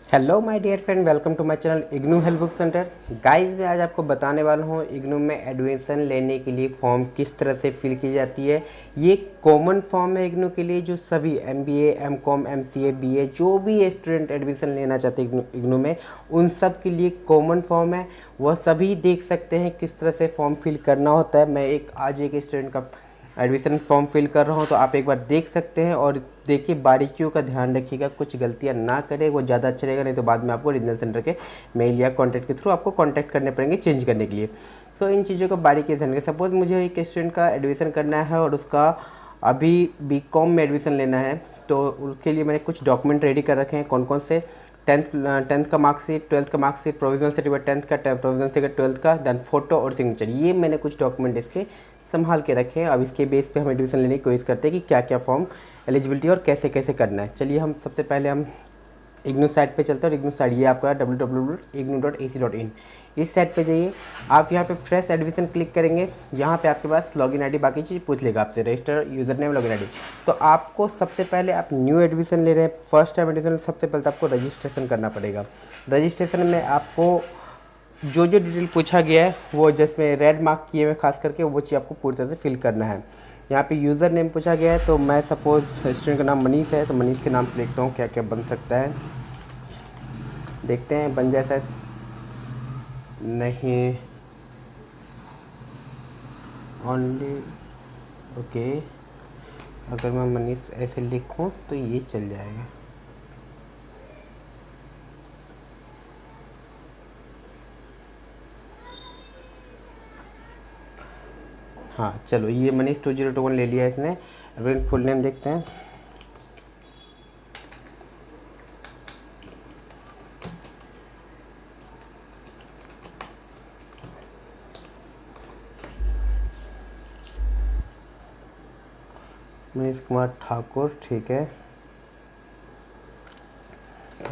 Hello my dear friend, welcome to my channel IGNOU help book centre. Guys, मैं आज आपको बताने वाला हूँ इग्नू में एडमिशन लेने के लिए फॉर्म किस तरह से फिल की जाती है। ये कॉमन फॉर्म है इग्नू के लिए, जो सभी एमबीए, एमकॉम, एमसीए, बीए जो भी स्टूडेंट एडमिशन लेना चाहते हैं इग्नू में, उन सब के लिए कॉमन फॉर्म है। वह सभी देख सकते हैं किस तरह से फॉर्म फिल करना होता है। मैं आज एक स्टूडेंट का एडमिशन फॉर्म फिल कर रहा हूँ, तो आप एक बार देख सकते हैं और देखिए, बारीकियों का ध्यान रखिएगा, कुछ गलतियाँ ना करें, वो ज़्यादा अच्छा रहेगा। नहीं तो बाद में आपको रीजनल सेंटर के मेल या कॉन्टैक्ट के थ्रू आपको कॉन्टैक्ट करने पड़ेंगे चेंज करने के लिए। सो इन चीज़ों का बारीकी से ध्यान रखें। सपोज़ मुझे एक स्टूडेंट का एडमिशन करना है और उसका अभी बीकॉम में एडमिशन लेना है, तो उसके लिए मैंने कुछ डॉक्यूमेंट रेडी कर रखे हैं। कौन कौन से? टेंथ का मार्कशीट, ट्वेल्थ का मार्कशीट, प्रोविजनल सर्टिफिकेट टेंथ का, प्रोविजनल सर्टिफिकेट ट्वेल्थ का, देन फोटो और सिग्नेचर। ये मैंने कुछ डॉक्यूमेंट इसके संभाल के रखे हैं। अब इसके बेस पे हम एडमिशन लेने की कोशिश करते हैं कि क्या क्या फॉर्म एलिजिबिलिटी और कैसे कैसे करना है। चलिए हम सबसे पहले हम इग्नू साइट पे चलते हैं। और इग्नू साइट ये आपका www.ignu.ac.in, इस साइट पे जाइए। आप यहाँ पे फ्रेश एडमिशन क्लिक करेंगे। यहाँ पे आपके पास लॉगिन आईडी बाकी चीज़ पूछ लेगा आपसे, register user name, login ID. तो आपको सबसे पहले, आप न्यू एडमिशन ले रहे हैं, फर्स्ट टाइम एडमिशन, सबसे पहले तो आपको रजिस्ट्रेशन करना पड़ेगा। रजिस्ट्रेशन में आपको जो जो डिटेल पूछा गया है, वो जिसमें रेड मार्क किए हुए खास करके, वो चीज़ आपको पूरी तरह से फिल करना है। यहाँ पे यूज़र नेम पूछा गया है, तो मैं सपोज़ स्टूडेंट का नाम मनीष है, तो मनीष के नाम से लिखता हूँ। क्या क्या बन सकता है देखते हैं, बन जाए शायद। नहीं, ओनली ओके। अगर मैं मनीष ऐसे लिखूँ तो ये चल जाएगा। हाँ चलो, ये मनीष 2021 ले लिया इसने। अब फुल नेम देखते हैं। मनीष कुमार ठाकुर, ठीक है।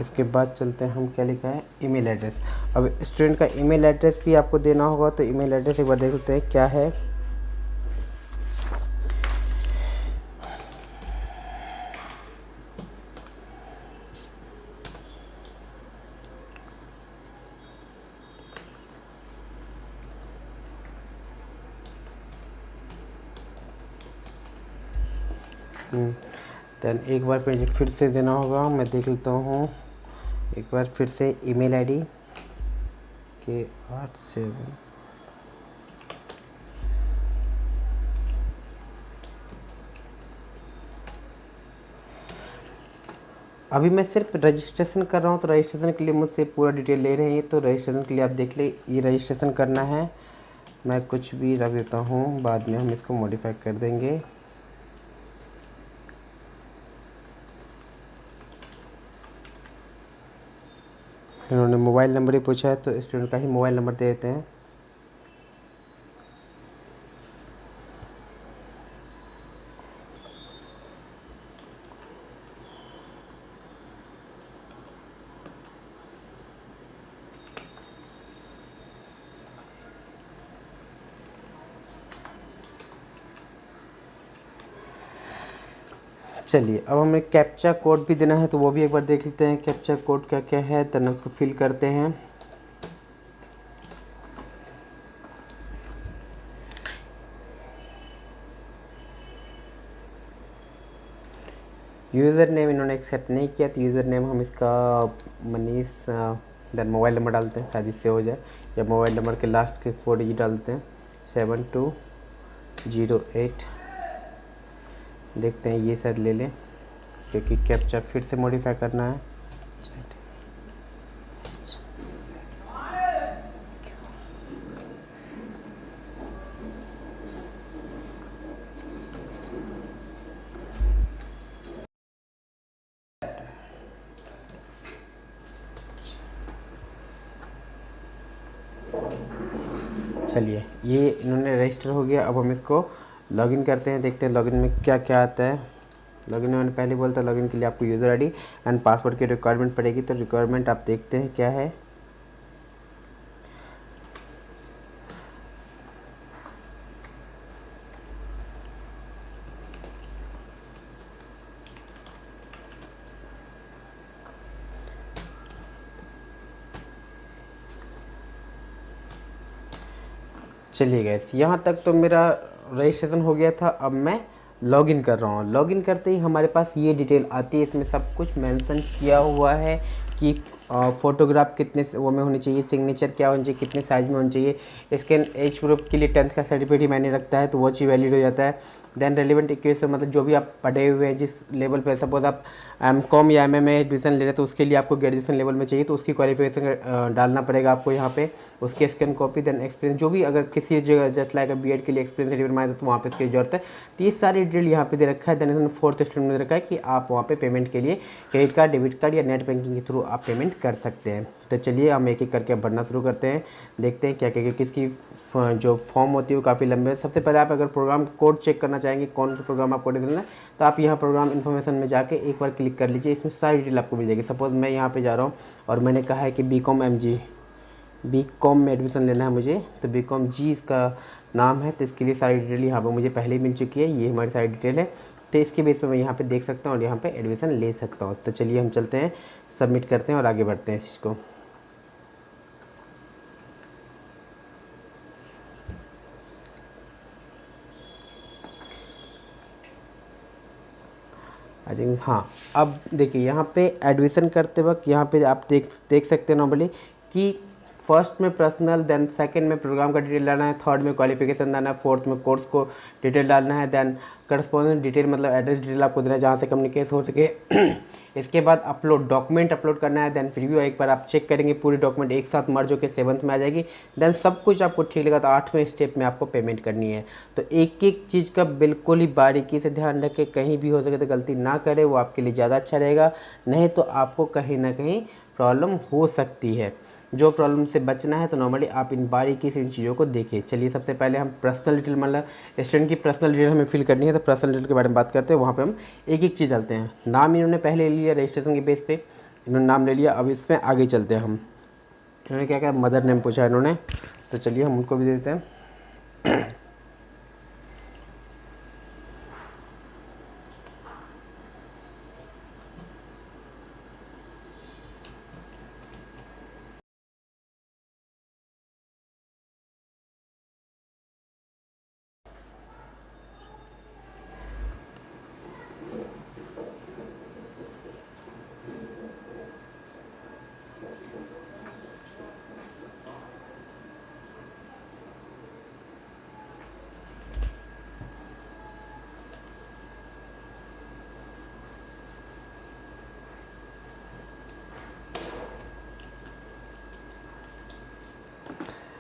इसके बाद चलते हैं, हम क्या लिखा है, ईमेल एड्रेस। अब स्टूडेंट का ईमेल एड्रेस भी आपको देना होगा, तो ईमेल एड्रेस एक बार देख लेते हैं क्या है। देन एक बार फिर से देना होगा, मैं देख लेता हूँ एक बार फिर से। ईमेल आईडी के 87। अभी मैं सिर्फ रजिस्ट्रेशन कर रहा हूँ, तो रजिस्ट्रेशन के लिए मुझसे पूरा डिटेल ले रहे हैं। तो रजिस्ट्रेशन के लिए आप देख ले, ये रजिस्ट्रेशन करना है। मैं कुछ भी रख देता हूँ, बाद में हम इसको मॉडिफाई कर देंगे। इन्होंने मोबाइल नंबर ही पूछा है, तो स्टूडेंट का ही मोबाइल नंबर दे देते हैं। चलिए, अब हमें कैप्चा कोड भी देना है, तो वो भी एक बार देख लेते हैं कैप्चा कोड क्या क्या है, तब उसको फिल करते हैं। यूज़र नेम इन्होंने एक्सेप्ट नहीं किया, तो यूज़र नेम हम इसका मनीष, देन मोबाइल नंबर डालते हैं, शायद इससे हो जाए। या मोबाइल नंबर के लास्ट के 4 डिजिट डालते हैं, 7208। देखते हैं ये शायद ले लें, क्योंकि कैप्चा फिर से मॉडिफाई करना है। चलिए, ये इन्होंने रजिस्टर हो गया। अब हम इसको लॉगिन करते हैं, देखते हैं लॉगिन में क्या क्या आता है। लॉगिन में मैंने पहले बोला था, लॉगिन के लिए आपको यूज़र आईडी एंड पासवर्ड की रिक्वायरमेंट पड़ेगी। तो रिक्वायरमेंट आप देखते हैं क्या है। चलिए गैस, यहाँ तक तो मेरा रजिस्ट्रेशन हो गया था। अब मैं लॉगिन कर रहा हूँ। लॉगिन करते ही हमारे पास ये डिटेल आती है, इसमें सब कुछ मेंशन किया हुआ है कि फ़ोटोग्राफ कितने वो में होनी चाहिए, सिग्नेचर क्या होनी चाहिए, कितने साइज़ में होनी चाहिए। स्कैन एज प्रूफ के लिए 10th का सर्टिफिकेट ही मायने रखता है, तो वो चीज़ वैलिड हो जाता है। देन रेलिवेंट इक्वेशन, मतलब जो भी आप पढ़े हुए हैं जिस लेवल पे, सपोज आप एमकॉम या एमए में एडमिशन ले रहे हैं तो उसके लिए आपको ग्रेजुएशन लेवल में चाहिए, तो उसकी क्वालिफिकेशन डालना पड़ेगा आपको यहाँ पे, उसकी स्कैन कॉपी। देन एक्सपीरियंस, जो भी अगर किसी जगह जस्ट लाइक बीएड के लिए एक्सपीरियंस सर्टिफिकेट मांगे तो वहाँ पे इसकी जरूरत है। तो ये सारी डिटेल यहाँ पे दे रखा है। देन इन्होंने 4th स्टेटमेंट में दे रखा है कि आप वहाँ पे पेमेंट के लिए क्रेडिट कार्ड, डेबिट कार्ड या नेट बैंकिंग के थ्रू आप पेमेंट कर सकते हैं। तो चलिए हम एक एक करके भरना शुरू करते हैं, देखते हैं क्या क्या किसकी जो फॉर्म होती है वो काफ़ी लंबे है। सबसे पहले आप अगर प्रोग्राम कोड चेक करना चाहेंगे कौन सा प्रोग्राम आपको देना है, तो आप यहाँ प्रोग्राम इन्फॉर्मेशन में जाके एक बार क्लिक कर लीजिए, इसमें सारी डिटेल आपको मिल जाएगी। सपोज मैं यहाँ पे जा रहा हूँ और मैंने कहा है कि बीकॉम में एडमिशन लेना है मुझे, तो बीकॉम जी इसका नाम है, तो इसके लिए सारी डिटेल यहाँ पर मुझे पहले ही मिल चुकी है। ये हमारी सारी डिटेल है, तो इसके बेस पर मैं यहाँ पर देख सकता हूँ और यहाँ पर एडमिशन ले सकता हूँ। तो चलिए हम चलते हैं, सबमिट करते हैं और आगे बढ़ते हैं इस चीज़ को। आई थिंक हाँ, अब देखिए यहाँ पे एडमिशन करते वक्त यहाँ पे आप देख सकते हैं नॉर्मली कि फर्स्ट में पर्सनल, देन सेकंड में प्रोग्राम का डिटेल डालना है, थर्ड में क्वालिफिकेशन डालना है, फोर्थ में कोर्स को डिटेल डालना है, देन करस्पॉन्डेंस डिटेल मतलब एड्रेस डिटेल आपको देना है जहाँ से कम्युनिकेशन हो सके। इसके बाद डॉक्यूमेंट अपलोड करना है, देन प्रीव्यू एक बार आप चेक करेंगे, पूरी डॉक्यूमेंट एक साथ मर्ज होकर 7th में आ जाएगी। देन सब कुछ आपको ठीक लगा तो 8वें स्टेप में आपको पेमेंट करनी है। तो एक एक चीज़ का बिल्कुल ही बारीकी से ध्यान रखें, कहीं भी हो सके तो गलती ना करें, वो आपके लिए ज़्यादा अच्छा रहेगा, नहीं तो आपको कहीं ना कहीं प्रॉब्लम हो सकती है। जो प्रॉब्लम से बचना है तो नॉर्मली आप इन बारीकी से इन चीज़ों को देखिए। चलिए सबसे पहले हम पर्सनल डिटेल, मतलब स्टूडेंट की पर्सनल डिटेल हमें फिल करनी है, तो पर्सनल डिटेल के बारे में बात करते हैं। वहाँ पे हम एक एक चीज़ डालते हैं। नाम इन्होंने पहले ले लिया रजिस्ट्रेशन के बेस पे, इन्होंने नाम ले लिया। अब इसमें आगे चलते हैं हम, इन्होंने क्या क्या मदर नेम पूछा इन्होंने, तो चलिए हम उनको भी देते हैं।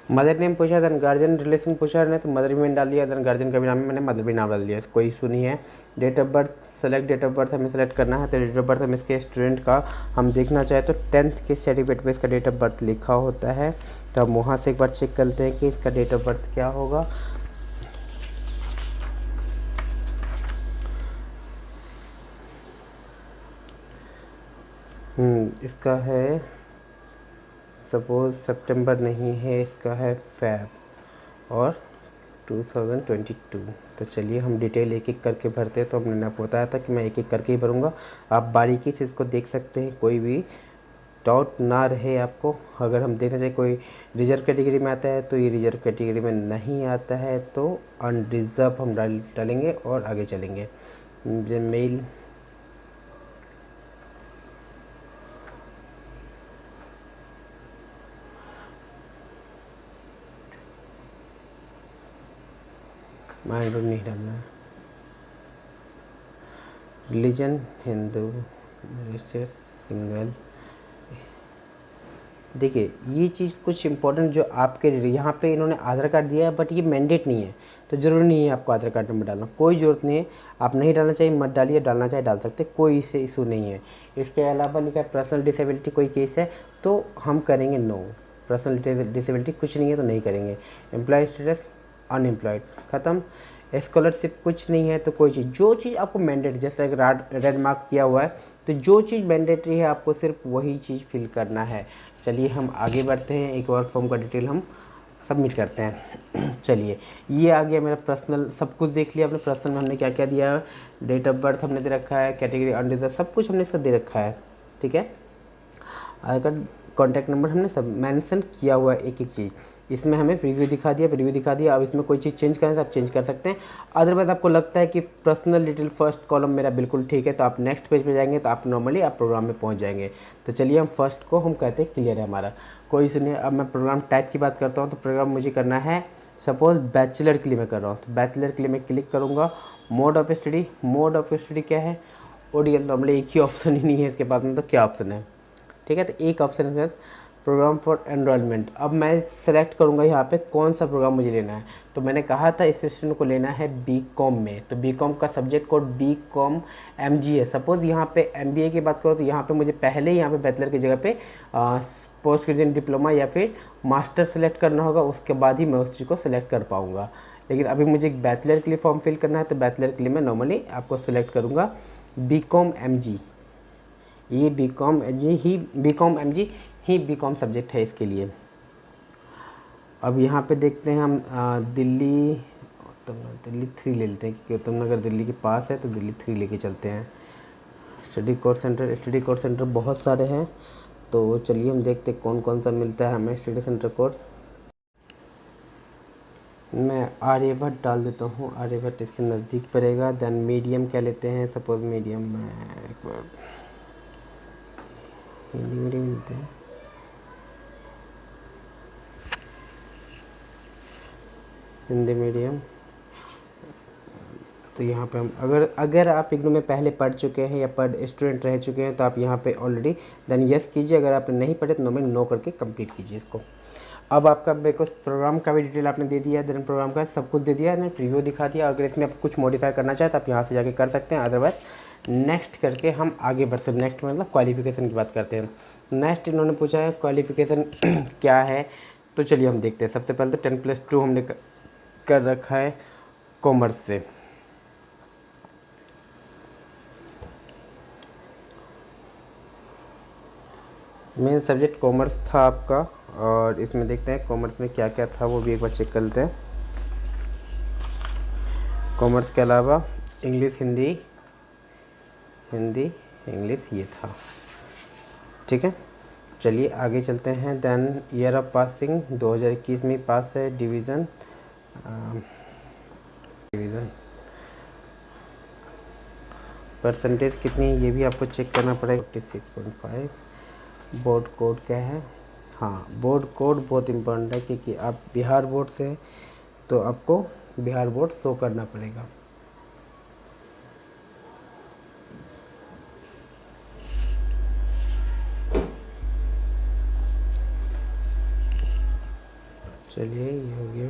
मदर नेम पूछा, देन गार्जियन रिलेशन पूछा है, तो मदर भी मैंने डाल दिया, देन गार्जियन का भी नाम है, मैंने मदर भी नाम डाल दिया, कोई इशू नहीं है। Date of birth, select date of birth हमें सेलेक्ट करना है, तो डेट ऑफ बर्थ हम इसके स्टूडेंट का हम देखना चाहे तो 10th के सर्टिफिकेट पे इसका डेट ऑफ बर्थ लिखा होता है, तो हम वहाँ से एक बार चेक करते हैं कि इसका डेट ऑफ बर्थ क्या होगा। इसका है सपोज सितंबर नहीं है, इसका है फेब और 2022। तो चलिए हम डिटेल एक एक करके भरते हैं। तो हमने आपको बताया था कि मैं एक एक करके ही भरूँगा, आप बारीकी से इसको देख सकते हैं, कोई भी डाउट ना रहे आपको। अगर हम देखना चाहिए कोई रिजर्व कैटेगरी में आता है तो ये रिजर्व कैटेगरी में नहीं आता है, तो अनरिजर्व हम डालेंगे और आगे चलेंगे। मेल माइंड नहीं डालना है। Religion Hindu, single. देखिए ये चीज़ कुछ इंपॉर्टेंट जो आपके यहाँ पे इन्होंने आधार कार्ड दिया है, बट ये मैंडेट नहीं है, तो ज़रूरी नहीं है आपको आधार कार्ड नंबर डालना, कोई ज़रूरत नहीं है। आप नहीं डालना चाहिए मत डालिए, डालना चाहे डाल सकते, कोई इससे इशू नहीं है। इसके अलावा लिखा है पर्सनल डिसेबिलिटी कोई केस है तो हम करेंगे नो, पर्सनल डिसेबिलिटी कुछ नहीं है तो नहीं करेंगे। एम्प्लॉय स्टेटस अनएम्प्लॉयड ख़त्म। स्कॉलरशिप कुछ नहीं है तो कोई चीज़, जो चीज़ आपको मैंडेटरी, जैसे एक रेड मार्क किया हुआ है, तो जो चीज़ मैंडेटरी है आपको सिर्फ वही चीज़ फिल करना है। चलिए हम आगे बढ़ते हैं, एक और फॉर्म का डिटेल हम सबमिट करते हैं। चलिए ये आ गया मेरा पर्सनल, सब कुछ देख लिया आपने। पर्सनल में हमने क्या क्या दिया है, डेट ऑफ बर्थ हमने दे रखा है, कैटेगरी अनरिजर्व, सब कुछ हमने इसका दे रखा है, ठीक है। आधार कार्ड, कॉन्टैक्ट नंबर हमने सब मेंशन किया हुआ है एक एक चीज़। इसमें हमें प्रीव्यू दिखा दिया। अब इसमें कोई चीज़ चेंज करना है तो आप चेंज कर सकते हैं। अदरवाइज आपको लगता है कि पर्सनल डिटेल फर्स्ट कॉलम मेरा बिल्कुल ठीक है, तो आप नेक्स्ट पेज पे जाएंगे तो आप नॉर्मली आप प्रोग्राम में पहुंच जाएंगे। तो चलिए हम फर्स्ट को हम कहते हैं क्लियर है हमारा, कोई सुनिए। अब मैं प्रोग्राम टाइप की बात करता हूँ, तो प्रोग्राम मुझे करना है सपोज़ बैचलर के लिए मैं कर रहा हूँ, तो बैचलर के लिए मैं क्लिक करूँगा। मोड ऑफ स्टडी क्या है, ओडीएल। नॉर्मली एक ही ऑप्शन ही नहीं है इसके पास में, तो क्या ऑप्शन है, ठीक है। तो एक ऑप्शन है प्रोग्राम फॉर एनरोलमेंट। अब मैं सेलेक्ट करूंगा यहाँ पे कौन सा प्रोग्राम मुझे लेना है। तो मैंने कहा था इस स्टूडेंट को लेना है बीकॉम में, तो बीकॉम का सब्जेक्ट कोड बीकॉम एमजी है। सपोज़ यहाँ पे एमबीए की बात करो तो यहाँ पे मुझे पहले ही यहाँ पे बैचलर की जगह पे पोस्ट ग्रेजुएट डिप्लोमा या फिर मास्टर सेलेक्ट करना होगा, उसके बाद ही मैं उस चीज़ को सिलेक्ट कर पाऊँगा। लेकिन अभी मुझे बैचलर के लिए फॉर्म फिल करना है, तो बैचलर के लिए मैं नॉर्मली आपको सिलेक्ट करूँगा बीकॉम एमजी। ये बीकॉम एमजी ही बीकॉम सब्जेक्ट है इसके लिए। अब यहाँ पे देखते हैं हम दिल्ली 3 ले लेते हैं, क्योंकि उत्तम नगर दिल्ली के पास है, तो दिल्ली 3 लेके चलते हैं। स्टडी कोर्स सेंटर बहुत सारे हैं, तो चलिए हम देखते हैं कौन कौन सा मिलता है हमें स्टडी सेंटर कोर्स। मैं आर्यभट्ट डाल देता हूँ, आर्यभट्ट इसके नज़दीक पड़ेगा। देन मीडियम क्या लेते हैं, सपोज मीडियम में एक बार हिंदी मीडियम मिलते हैं। हिंदी मीडियम, तो यहाँ पे हम अगर आप इग्नू में पहले पढ़ चुके हैं या स्टूडेंट रह चुके हैं तो आप यहाँ पे ऑलरेडी देन यस कीजिए। अगर आपने नहीं पढ़े तो नॉर्मली नो करके कंप्लीट कीजिए इसको। अब आपका बिकॉज प्रोग्राम का भी डिटेल आपने दे दिया है, देन प्रोग्राम का सब कुछ दे दिया है, प्रीव्यू दिखा दिया। अगर इसमें आप कुछ मॉडिफाई करना चाहें तो आप यहाँ से जाके कर सकते हैं। अदरवाइज नेक्स्ट करके हम आगे बढ़ सकते। नेक्स्ट मतलब क्वालिफिकेशन की बात करते हैं। नेक्स्ट इन्होंने पूछा है क्वालिफिकेशन क्या है, तो चलिए हम देखते हैं। सबसे पहले तो 10+2 हमने कर रखा है कॉमर्स से। मेन सब्जेक्ट कॉमर्स था आपका, और इसमें देखते हैं कॉमर्स में क्या क्या था, वो भी एक बार चेक कर लेते हैं। कॉमर्स के अलावा इंग्लिश, हिंदी इंग्लिश ये था, ठीक है। चलिए आगे चलते हैं। देन ईयर ऑफ पासिंग 2021 में पास है। डिवीज़न परसेंटेज कितनी है ये भी आपको चेक करना पड़ेगा। 46.5। बोर्ड कोड क्या है, हाँ बोर्ड कोड बहुत इम्पोर्टेंट है, क्योंकि आप बिहार बोर्ड से हैं तो आपको बिहार बोर्ड शो करना पड़ेगा। चलिए ये हो गया।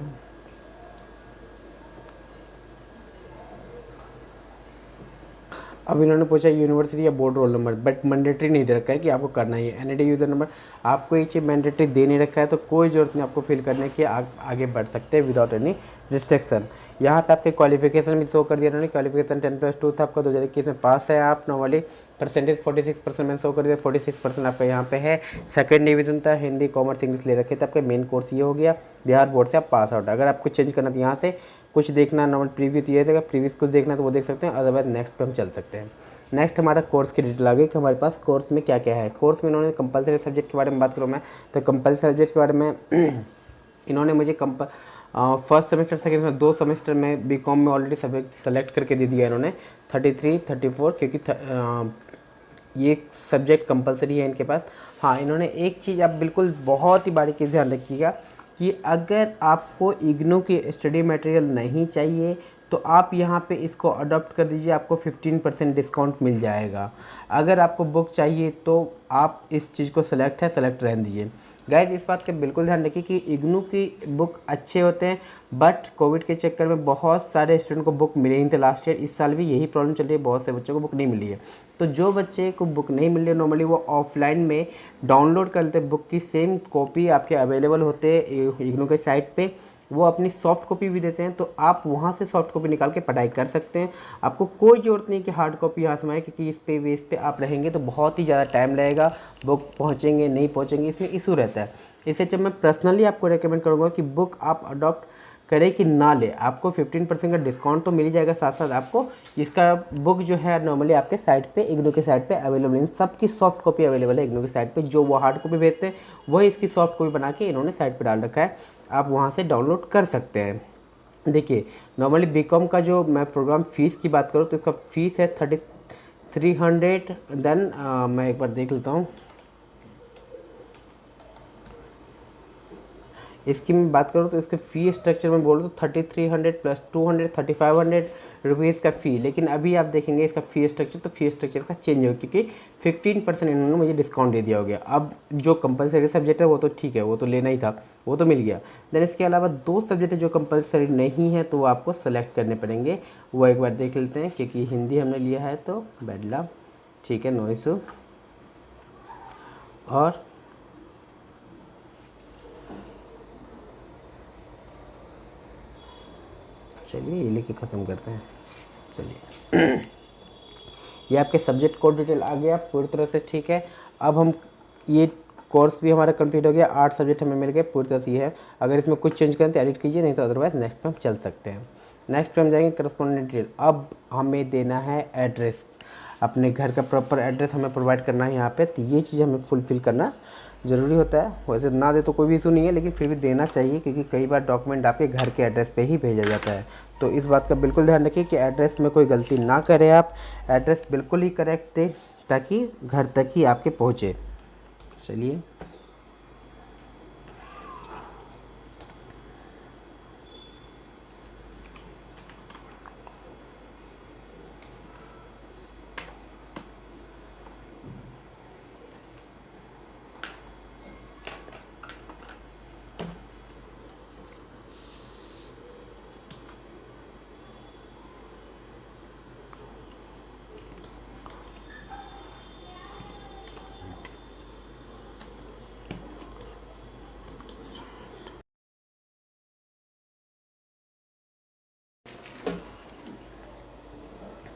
अब इन्होंने पूछा यूनिवर्सिटी या board roll number, but mandatory नहीं दे रखा है कि आपको करना ही है। एनआईडी यूज़र नंबर आपको ये चीज़ मैंडेटरी दे नहीं रखा है, तो कोई ज़रूरत नहीं आपको फिल करने की, आगे बढ़ सकते हैं विदाउट एनी रिस्ट्रिक्शन। यहाँ पे आपके क्वालिफिकेशन भी शो कर दिया उन्होंने। क्वालिफिकेशन 10+2 था आपका, 2021 में पास है आप। नॉर्मली परसेंटेज 46% में शो कर दिया, 46% आपका यहाँ पे है। सेकंड डिवीज़न था, हिंदी कॉमर्स इंग्लिश ले रखे थे आपके। मेन कोर्स ये हो गया, बिहार बोर्ड से आप पास आउट। अगर आपको चेंज करना तो यहाँ से कुछ देखना, नॉर्मल प्रीव्यू तो ये देगा, प्रीवियस कुछ देखना तो वो देख सकते हैं। अदरवाइज नेक्स्ट पे हम चल सकते हैं। नेक्स्ट हमारा कोर्स की डिटेल आ गई कि हमारे पास कोर्स में क्या क्या है। कोर्स में इन्होंने कंपलसरी सब्जेक्ट के बारे में बात करूँ मैं, तो कंपलसरी सब्जेक्ट के बारे में इन्होंने मुझे फर्स्ट सेमेस्टर सेकेंड में 2 सेमेस्टर में बीकॉम में ऑलरेडी सब्जेक्ट सेलेक्ट करके दे दिया इन्होंने 33, 34, क्योंकि ये सब्जेक्ट कंपलसरी है इनके पास। हाँ, इन्होंने एक चीज़ आप बिल्कुल बहुत ही बारीकी से ध्यान रखिएगा कि अगर आपको इग्नू की स्टडी मटेरियल नहीं चाहिए तो आप यहाँ पे इसको अडॉप्ट कर दीजिए, आपको 15% डिस्काउंट मिल जाएगा। अगर आपको बुक चाहिए तो आप इस चीज़ को सेलेक्ट रहने दीजिए। गाइज इस बात का बिल्कुल ध्यान रखिए कि इग्नू की बुक अच्छे होते हैं, बट कोविड के चक्कर में बहुत सारे स्टूडेंट को बुक मिले ही थे लास्ट ईयर। इस साल भी यही प्रॉब्लम चल रही है, बहुत से बच्चों को बुक नहीं मिली है। तो जो बच्चे को बुक नहीं मिल रही है नॉर्मली वो ऑफलाइन में डाउनलोड कर लेते हैं। बुक की सेम कॉपी आपके अवेलेबल होते हैं इग्नू के साइट पे, वो अपनी सॉफ्ट कॉपी भी देते हैं, तो आप वहाँ से सॉफ्ट कॉपी निकाल के पढ़ाई कर सकते हैं। आपको कोई ज़रूरत नहीं कि हार्ड कॉपी यहाँ से आए, क्योंकि इस पे आप रहेंगे तो बहुत ही ज़्यादा टाइम लगेगा, बुक पहुँचेंगे नहीं पहुँचेंगे, इसमें इशू रहता है। इससे जब मैं पर्सनली आपको रेकमेंड करूँगा कि बुक आप अडॉप्ट करे कि ना ले, आपको 15% का डिस्काउंट तो मिल ही जाएगा, साथ साथ आपको इसका बुक जो है नॉर्मली आपके साइट पे, इग्नू के साइट पे अवेलेबल है। सबकी सॉफ्ट कॉपी अवेलेबल है इग्नू के साइट पे, जो वो हार्ड कॉपी भेजते हैं वही इसकी सॉफ्ट कॉपी बना के इन्होंने साइट पे डाल रखा है, आप वहाँ से डाउनलोड कर सकते हैं। देखिए नॉर्मली बीकॉम का जो मैं प्रोग्राम फ़ीस की बात करूँ तो इसका फ़ीस है 3300। देन मैं एक बार देख लेता हूँ, इसकी मैं बात करूँ तो इसके फ़ी स्ट्रक्चर में बोलूँ तो 3300 प्लस 200 3500 रुपीज़ का फ़ी। लेकिन अभी आप देखेंगे इसका फ़ी स्ट्रक्चर, तो फ़ी स्ट्रक्चर का चेंज हो, क्योंकि 15% इन्होंने मुझे डिस्काउंट दे दिया हो गया। अब जो कंपलसरी सब्जेक्ट है वो तो ठीक है, वो तो लेना ही था, वो तो मिल गया। देन इसके अलावा 2 सब्जेक्ट जो कंपलसरी नहीं है तो वो आपको सेलेक्ट करने पड़ेंगे, वो एक बार देख लेते हैं। क्योंकि हिंदी हमने लिया है तो बैड लक, ठीक है, नो इशू। और चलिए ये लेके ख़त्म करते हैं। चलिए ये आपके सब्जेक्ट कोड डिटेल आ गया पूरी तरह से, ठीक है। अब हम ये कोर्स भी हमारा कंप्लीट हो गया, 8 सब्जेक्ट हमें मिल गए पूरी तरह से। ये है, अगर इसमें कुछ चेंज करें तो एडिट कीजिए, नहीं तो अदरवाइज़ नेक्स्ट पे हम चल सकते हैं। नेक्स्ट पे हम जाएंगे करस्पॉन्डेंट डिटेल। अब हमें देना है एड्रेस, अपने घर का प्रॉपर एड्रेस हमें प्रोवाइड करना है यहाँ पे, तो ये चीज़ हमें फुलफ़िल करना ज़रूरी होता है। वैसे ना दे तो कोई भी इशू नहीं है, लेकिन फिर भी देना चाहिए, क्योंकि कई बार डॉक्यूमेंट आपके घर के एड्रेस पे ही भेजा जाता है। तो इस बात का बिल्कुल ध्यान रखिए कि एड्रेस में कोई गलती ना करें, आप एड्रेस बिल्कुल ही करेक्ट दें ताकि घर तक ही आपके पहुँचे। चलिए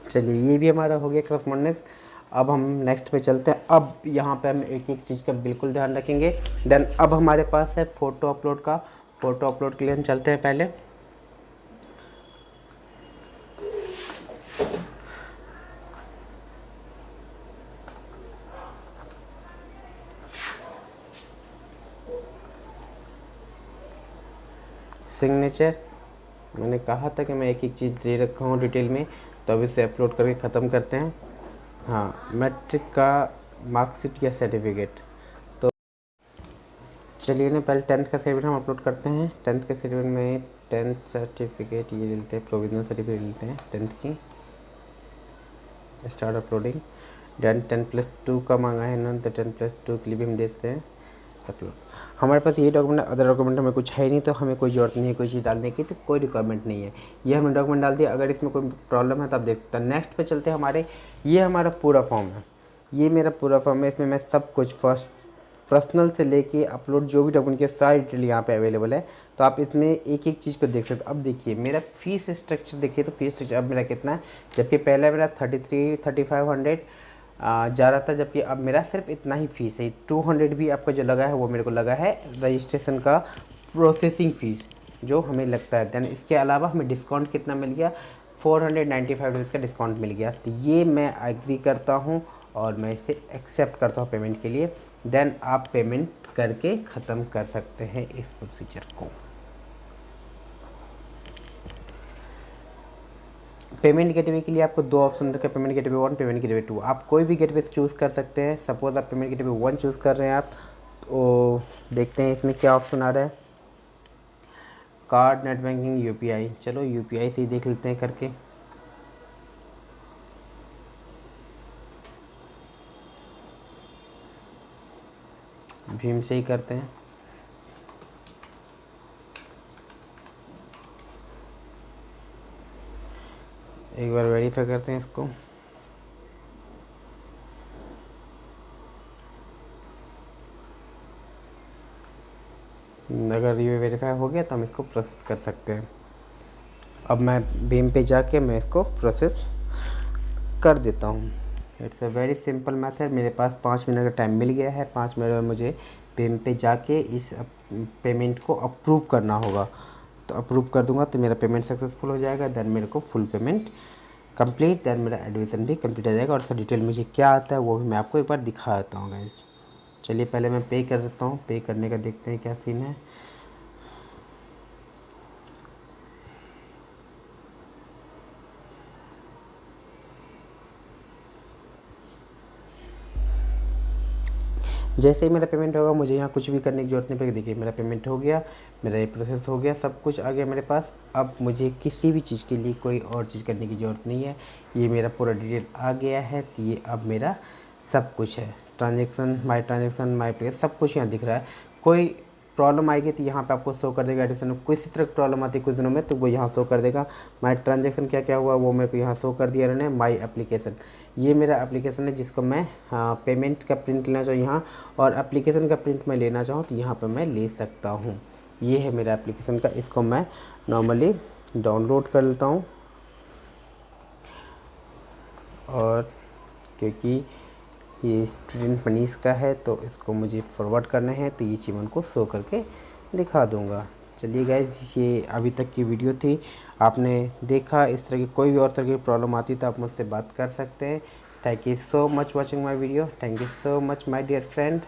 चलिए ये भी हमारा हो गया करस्पॉन्डेंस। अब हम नेक्स्ट पे चलते हैं। अब यहाँ पे हम एक एक चीज़ का बिल्कुल ध्यान रखेंगे। देन अब हमारे पास है फ़ोटो अपलोड का। फ़ोटो अपलोड के लिए हम चलते हैं पहले। सिग्नेचर, मैंने कहा था कि मैं एक एक चीज़ दे रखा हूँ डिटेल में, तो अब इसे अपलोड करके ख़त्म करते हैं। हाँ, मैट्रिक का मार्कशीट या सर्टिफिकेट, तो चलिए ना पहले 10th का सर्टिफिकेट हम अपलोड करते हैं। 10th के सर्टिफिकेट में 10th सर्टिफिकेट ये लेते हैं, प्रोविजनल सर्टिफिकेट लेते हैं 10th की। Start uploading. देन 10+2 का मांगा है इन्होंने, तो 10+2 के लिए भी हम देते हैं अपलोड। हमारे पास ये डॉक्यूमेंट, अदर डॉक्यूमेंट हमें कुछ है नहीं, तो हमें कोई ज़रूरत नहीं है कोई चीज़ डालने की, तो कोई रिक्वायरमेंट नहीं है। ये हमने डॉक्यूमेंट डाल दिया। अगर इसमें कोई प्रॉब्लम है तो आप देख सकते हैं। नेक्स्ट पे चलते हैं हमारे, ये हमारा पूरा फॉर्म है, ये मेरा पूरा फॉर्म है। इसमें मैं सब कुछ फर्स्ट पर्सनल से लेके अपलोड जो भी डॉक्यूमेंट की सारी डिटेल यहाँ पे अवेलेबल है, तो आप इसमें एक एक चीज़ को देख सकते हो। अब देखिए मेरा फीस स्ट्रक्चर देखिए, तो फीस स्ट्रक्चर अब मेरा कितना है, जबकि पहले मेरा 3500 जा रहा था, जबकि अब मेरा सिर्फ इतना ही फ़ीस है। 200 भी आपका जो लगा है वो मेरे को लगा है रजिस्ट्रेशन का प्रोसेसिंग फ़ीस जो हमें लगता है। दैन इसके अलावा हमें डिस्काउंट कितना मिल गया, 495 रुपीज़ का डिस्काउंट मिल गया। तो ये मैं एग्री करता हूँ और मैं इसे एक्सेप्ट करता हूँ पेमेंट के लिए। देन आप पेमेंट करके ख़त्म कर सकते हैं इस प्रोसीजर को। पेमेंट गेटवे के लिए आपको 2 ऑप्शन रखे, पेमेंट गेटवे 1, पेमेंट गेटवे 2। आप कोई भी गेटवे चूज़ कर सकते हैं। सपोज़ आप पेमेंट गेटवे 1 चूज़ कर रहे हैं आप, तो देखते हैं इसमें क्या ऑप्शन आ रहा है। Card, net banking, UPI. चलो यूपीआई से ही देख लेते हैं करके। भीम से ही करते हैं। एक बार वेरीफाई करते हैं इसको। अगर ये वेरीफाई हो गया तो हम इसको प्रोसेस कर सकते हैं। अब मैं भीम पे जाके मैं इसको प्रोसेस कर देता हूँ। It's a very simple method. मेरे पास 5 मिनट का टाइम मिल गया है। 5 मिनट में मुझे भीम पे जाके इस पेमेंट को अप्रूव करना होगा। तो अप्रूव कर दूंगा तो मेरा पेमेंट सक्सेसफुल हो जाएगा। देन मेरे को फुल पेमेंट कंप्लीट, देन मेरा एडमिशन भी कंप्लीट हो जाएगा। और उसका डिटेल मुझे क्या आता है वो भी मैं आपको एक बार दिखा देता हूँ गाइस। चलिए पहले मैं पे कर देता हूँ, पे करने का देखते हैं क्या सीन है। जैसे ही मेरा पेमेंट होगा मुझे यहाँ कुछ भी करने की ज़रूरत नहीं पड़ेगी। देखिए मेरा पेमेंट हो गया, मेरा ये प्रोसेस हो गया, सब कुछ आ गया मेरे पास। अब मुझे किसी भी चीज़ के लिए कोई और चीज़ करने की ज़रूरत नहीं है। ये मेरा पूरा डिटेल आ गया है, तो ये अब मेरा सब कुछ है। ट्रांजेक्शन, माई प्लेस, सब कुछ यहाँ दिख रहा है। कोई प्रॉब्लम आएगी तो यहाँ पे आपको शो कर देगा एडिशन में। किसी तरह की प्रॉब्लम आती है कुछ दिनों में तो वो यहाँ शो कर देगा। माई ट्रांजेक्शन क्या क्या हुआ वो मेरे को यहाँ शो कर दिया इन्होंने। माई एप्लीकेशन, ये मेरा एप्लीकेशन है जिसको मैं पेमेंट का प्रिंट लेना चाहूँ यहाँ, और एप्लीकेशन का प्रिंट मैं लेना चाहूँ तो यहाँ पर मैं ले सकता हूँ। ये है मेरा एप्लीकेशन का, इसको मैं नॉर्मली डाउनलोड कर लेता हूँ। और क्योंकि ये स्टूडेंट मनीष का है तो इसको मुझे फॉरवर्ड करना है, तो ये चीज़ मैं उनको शो करके दिखा दूंगा। चलिए गाइस, ये अभी तक की वीडियो थी, आपने देखा। इस तरह की कोई भी और तरह की प्रॉब्लम आती तो आप मुझसे बात कर सकते हैं। Thank you so much watching my video. Thank you so much my dear friend.